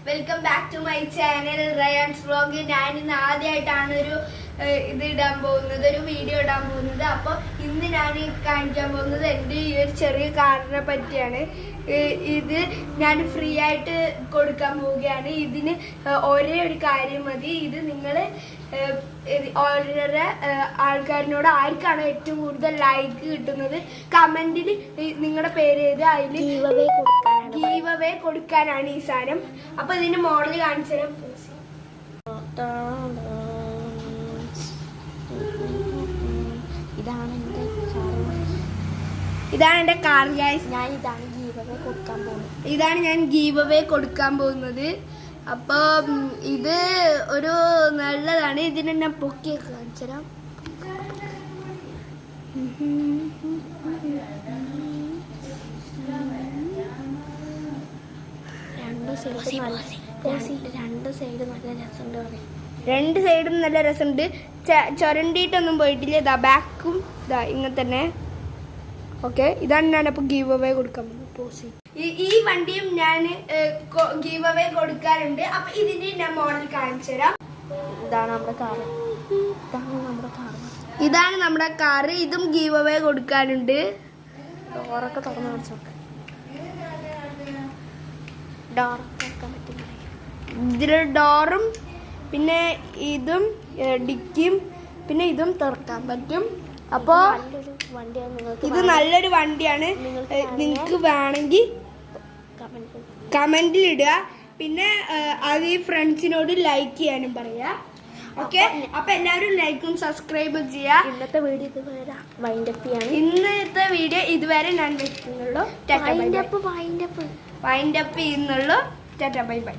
Welcome back to my channel Ryan's vlog. ഞാൻ ഇന്ന് ആദ്യമായിട്ടാണ് ഒരു വീഡിയോ ഇടാൻ പോകുന്നത്. അപ്പോൾ ഇന്ന് ഞാൻ കാണിക്കാൻ പോകുന്നത് എൻ്റെ ഈ ഒരു ചെറിയ കാറിനെ പറ്റിയാണ്. ഇത് ഞാൻ ഫ്രീ ആയിട്ട് കൊടുക്കാൻ പോവുകയാണ്. ഇതിന് ഒരേ ഒരു കാര്യം മതി. ഇത് നിങ്ങൾ ഓരോരോ ആൾക്കാരിനോട് ആർക്കാണ് ഏറ്റവും കൂടുതൽ ലൈക്ക് കിട്ടുന്നത് കമന്റിൽ നിങ്ങളുടെ പേര് ചെയ്ത് അതിൽ ഗീവ് അവേ കൊടുക്കാനാണ് ഈ സാധനം. അപ്പൊ ഇതിന്റെ മോഡൽ കാണിച്ചു തരാം. ഇതാണ് എന്റെ കാർ ഗൈസ്. ഇതാണ് ഞാൻ ഗീവ് അവേ കൊടുക്കാൻ പോകുന്നത്. അപ്പൊ ഇത് ഒരു നല്ലതാണ്. ഇതിനെ ഞാൻ പൊക്കിയൊക്കെ കാണിച്ചു തരാം. രണ്ട് സൈഡും നല്ല രസമുണ്ട്. ചുരണ്ടിയിട്ടൊന്നും പോയിട്ടില്ല. ഇതാ ബാക്കും ഇതാ ഇങ്ങനെ തന്നെ. ഓക്കെ, ഇതാണ് ഞാനപ്പോൾ ഗീവ് അവേ കൊടുക്കാൻ പോകുന്നത്. ഈ വണ്ടിയും ഞാൻ ഗീവ് അവേ കൊടുക്കാറുണ്ട്. അപ്പൊ ഇതിന്റെ ഞാൻ മോഡൽ കാണിച്ചു തരാം. ഇതാണ് നമ്മുടെ കാറ്. ഇതും ഗീവ് അവേ കൊടുക്കാനുണ്ട്. ഡോറൊക്കെ തുറന്ന് കാണിച്ചോട്ടെ. ഇതില് ഡോറും പിന്നെ ഇതും ഡിക്കിയും പിന്നെ ഇതും തുറക്കാൻ പറ്റും. അപ്പോ ഇത് നല്ലൊരു വണ്ടിയാണ്. നിങ്ങൾക്ക് വേണമെങ്കിൽ കമന്റിൽ ഇടുക. പിന്നെ അത് ഈ ഫ്രണ്ട്സിനോട് ലൈക്ക് ചെയ്യാനും പറയാ. ഓക്കെ, അപ്പൊ എല്ലാവരും ലൈക്കും സബ്സ്ക്രൈബും ചെയ്യാ. ഇന്നത്തെ വീഡിയോ ഇതുവരെ ഞാൻ വെക്കുന്നുള്ളൂ. വൈൻഡപ്പ് ചെയ്യുന്നുള്ളൂ. Tata bye bye.